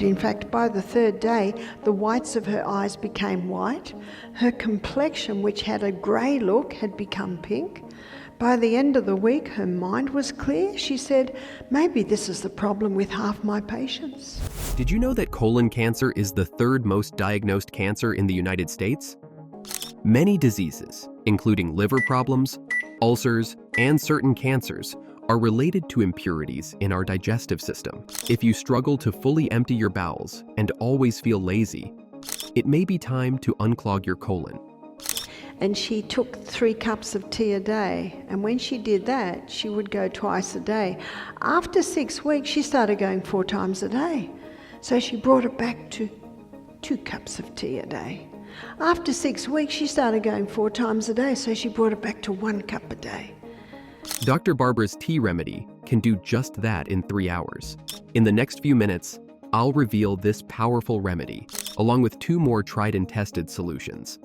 In fact, by the third day, the whites of her eyes became white. Her complexion, which had a grey look, had become pink. By the end of the week, her mind was clear. She said, maybe this is the problem with half my patients. Did you know that colon cancer is the third most diagnosed cancer in the United States? Many diseases, including liver problems, ulcers, and certain cancers, are related to impurities in our digestive system. If you struggle to fully empty your bowels and always feel lazy, it may be time to unclog your colon. And she took 3 cups of tea a day. And when she did that, she would go twice a day. After 6 weeks, she started going 4 times a day. So she brought it back to 2 cups of tea a day. After 6 weeks, she started going 4 times a day. So she brought it back to 1 cup a day. Dr. Barbara's tea remedy can do just that in 3 hours. In the next few minutes, I'll reveal this powerful remedy, along with 2 more tried and tested solutions.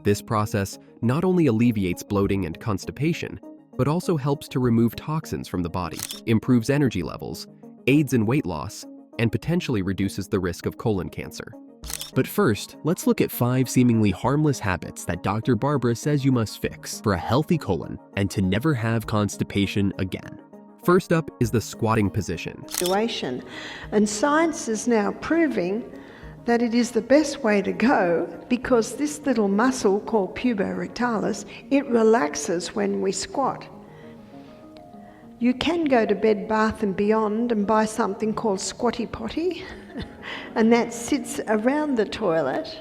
This process not only alleviates bloating and constipation, but also helps to remove toxins from the body, improves energy levels, aids in weight loss, and potentially reduces the risk of colon cancer. But first, let's look at 5 seemingly harmless habits that Dr. Barbara says you must fix for a healthy colon and to never have constipation again. First up is the squatting position. And science is now proving that it is the best way to go because this little muscle called puborectalis, it relaxes when we squat. You can go to Bed Bath & Beyond and buy something called Squatty Potty, and that sits around the toilet,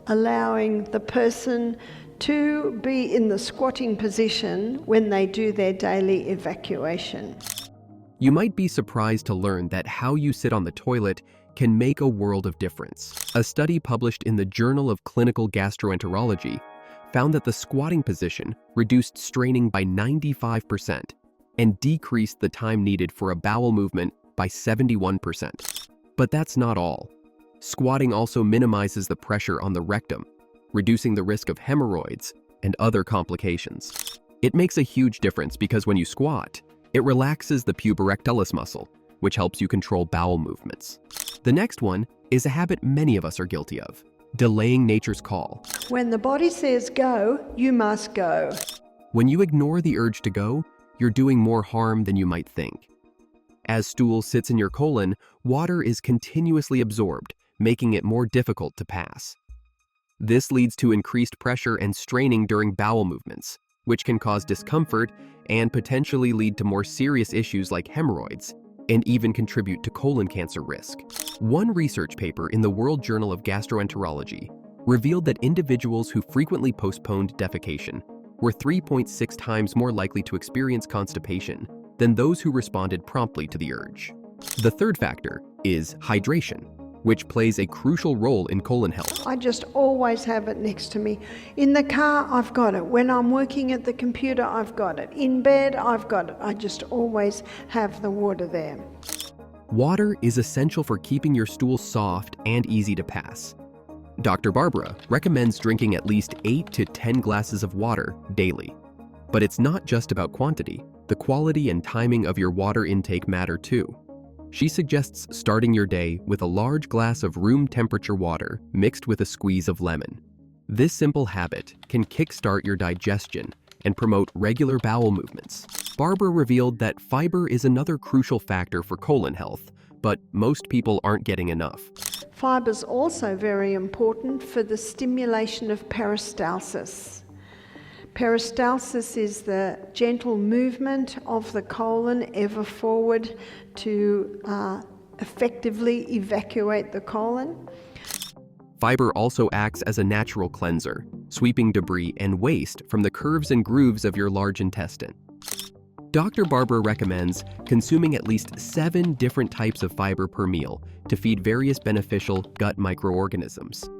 allowing the person to be in the squatting position when they do their daily evacuation. You might be surprised to learn that how you sit on the toilet can make a world of difference. A study published in the Journal of Clinical Gastroenterology found that the squatting position reduced straining by 95% and decreased the time needed for a bowel movement by 71%. But that's not all. Squatting also minimizes the pressure on the rectum, reducing the risk of hemorrhoids and other complications. It makes a huge difference because when you squat, it relaxes the puborectalis muscle, which helps you control bowel movements. The next one is a habit many of us are guilty of: delaying nature's call. When the body says go, you must go. When you ignore the urge to go, you're doing more harm than you might think. As stool sits in your colon, water is continuously absorbed, making it more difficult to pass. This leads to increased pressure and straining during bowel movements, which can cause discomfort and potentially lead to more serious issues like hemorrhoids, and even contribute to colon cancer risk. One research paper in the World Journal of Gastroenterology revealed that individuals who frequently postponed defecation were 3.6 times more likely to experience constipation than those who responded promptly to the urge. The third factor is hydration, which plays a crucial role in colon health. I just always have it next to me. In the car, I've got it. When I'm working at the computer, I've got it. In bed, I've got it. I just always have the water there. Water is essential for keeping your stool soft and easy to pass. Dr. Barbara recommends drinking at least 8 to 10 glasses of water daily. But it's not just about quantity. The quality and timing of your water intake matter too. She suggests starting your day with a large glass of room temperature water mixed with a squeeze of lemon. This simple habit can kickstart your digestion and promote regular bowel movements. Barbara revealed that fiber is another crucial factor for colon health, but most people aren't getting enough. Fiber is also very important for the stimulation of peristalsis. Peristalsis is the gentle movement of the colon ever forward to effectively evacuate the colon. Fiber also acts as a natural cleanser, sweeping debris and waste from the curves and grooves of your large intestine. Dr. Barbara recommends consuming at least 7 different types of fiber per meal to feed various beneficial gut microorganisms.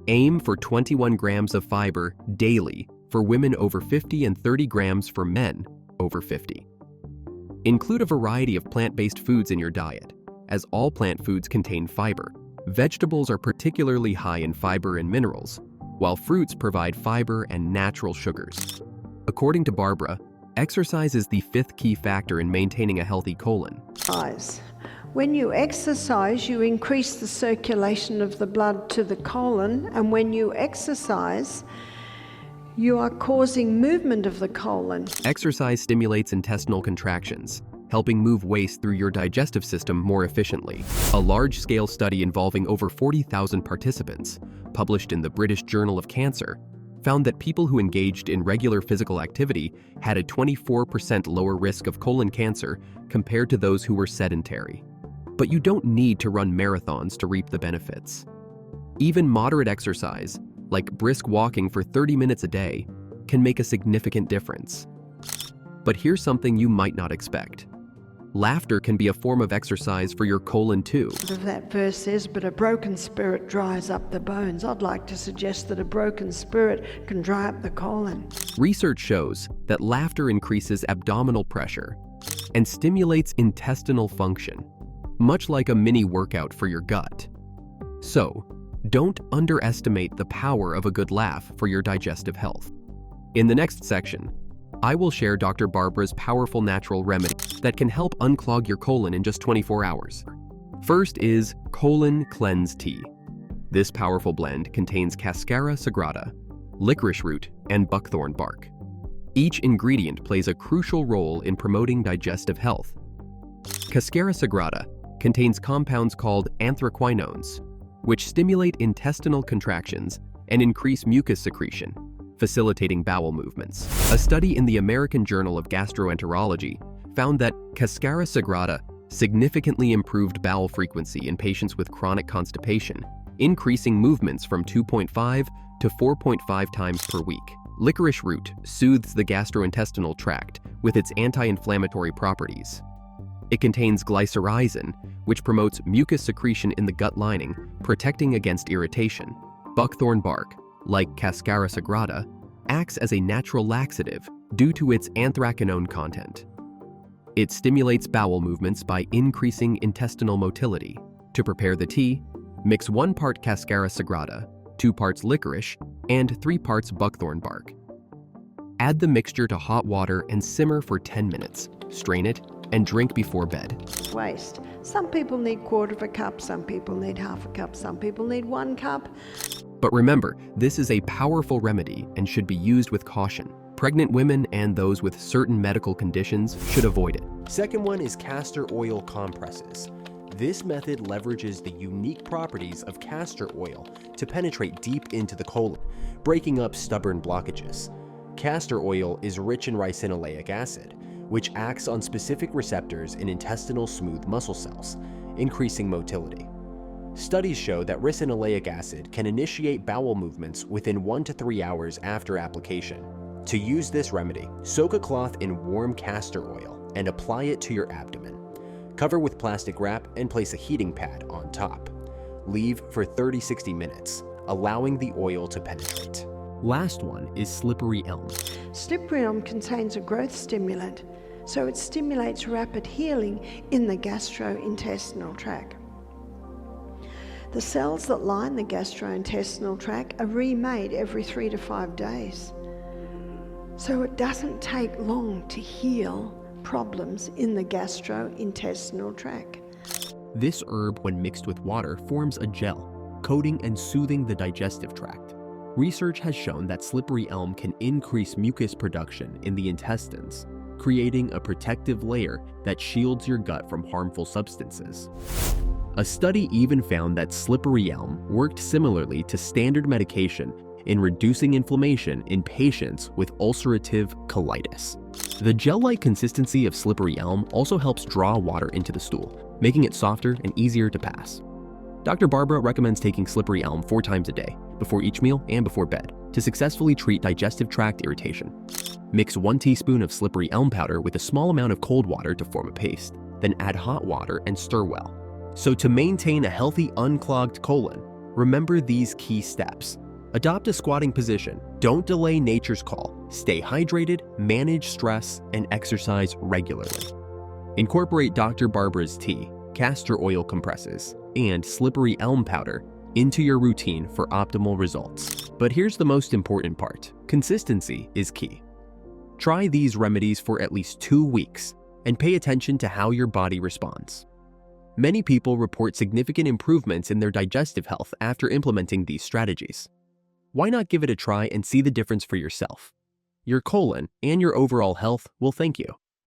Aim for 21 grams of fiber daily for women over 50 and 30 grams for men over 50. Include a variety of plant-based foods in your diet, as all plant foods contain fiber. Vegetables are particularly high in fiber and minerals, while fruits provide fiber and natural sugars. According to Barbara, exercise is the 5th key factor in maintaining a healthy colon. When you exercise, you increase the circulation of the blood to the colon, and when you exercise, you are causing movement of the colon. Exercise stimulates intestinal contractions, helping move waste through your digestive system more efficiently. A large-scale study involving over 40,000 participants, published in the British Journal of Cancer, found that people who engaged in regular physical activity had a 24% lower risk of colon cancer compared to those who were sedentary. But you don't need to run marathons to reap the benefits. Even moderate exercise, like brisk walking for 30 minutes a day, can make a significant difference. But here's something you might not expect. Laughter can be a form of exercise for your colon too. That verse says, but a broken spirit dries up the bones. I'd like to suggest that a broken spirit can dry up the colon. Research shows that laughter increases abdominal pressure and stimulates intestinal function, much like a mini workout for your gut. So, don't underestimate the power of a good laugh for your digestive health. In the next section, I will share Dr. Barbara's powerful natural remedy that can help unclog your colon in just 24 hours. First is Colon Cleanse Tea. This powerful blend contains Cascara sagrada, licorice root, and buckthorn bark. Each ingredient plays a crucial role in promoting digestive health. Cascara sagrada contains compounds called anthraquinones, which stimulate intestinal contractions and increase mucus secretion, facilitating bowel movements. A study in the American Journal of Gastroenterology found that Cascara sagrada significantly improved bowel frequency in patients with chronic constipation, increasing movements from 2.5 to 4.5 times per week. Licorice root soothes the gastrointestinal tract with its anti-inflammatory properties. It contains glycyrrhizin, which promotes mucus secretion in the gut lining, protecting against irritation. Buckthorn bark, like Cascara sagrada, acts as a natural laxative due to its anthraquinone content. It stimulates bowel movements by increasing intestinal motility. To prepare the tea, mix 1 part Cascara sagrada, 2 parts licorice, and 3 parts buckthorn bark. Add the mixture to hot water and simmer for 10 minutes. Strain it and drink before bed. Waste. Some people need 1/4 of a cup, some people need 1/2 a cup, some people need 1 cup. But remember, this is a powerful remedy and should be used with caution. Pregnant women and those with certain medical conditions should avoid it. Second one is castor oil compresses. This method leverages the unique properties of castor oil to penetrate deep into the colon, breaking up stubborn blockages. Castor oil is rich in ricinoleic acid, which acts on specific receptors in intestinal smooth muscle cells, increasing motility. Studies show that ricinoleic acid can initiate bowel movements within 1 to 3 hours after application. To use this remedy, soak a cloth in warm castor oil and apply it to your abdomen. Cover with plastic wrap and place a heating pad on top. Leave for 30-60 minutes, allowing the oil to penetrate. Last one is slippery elm. Slippery elm contains a growth stimulant, so it stimulates rapid healing in the gastrointestinal tract. The cells that line the gastrointestinal tract are remade every 3 to 5 days. So it doesn't take long to heal problems in the gastrointestinal tract. This herb, when mixed with water, forms a gel, coating and soothing the digestive tract. Research has shown that slippery elm can increase mucus production in the intestines, creating a protective layer that shields your gut from harmful substances. A study even found that slippery elm worked similarly to standard medication in reducing inflammation in patients with ulcerative colitis. The gel-like consistency of slippery elm also helps draw water into the stool, making it softer and easier to pass. Dr. Barbara recommends taking slippery elm 4 times a day, before each meal and before bed, to successfully treat digestive tract irritation. Mix 1 teaspoon of slippery elm powder with a small amount of cold water to form a paste, then add hot water and stir well. So to maintain a healthy unclogged colon, remember these key steps. Adopt a squatting position, don't delay nature's call, stay hydrated, manage stress, and exercise regularly. Incorporate Dr. Barbara's tea, castor oil compresses, and slippery elm powder into your routine for optimal results. But here's the most important part. Consistency is key. Try these remedies for at least 2 weeks and pay attention to how your body responds. Many people report significant improvements in their digestive health after implementing these strategies. Why not give it a try and see the difference for yourself? Your colon and your overall health will thank you.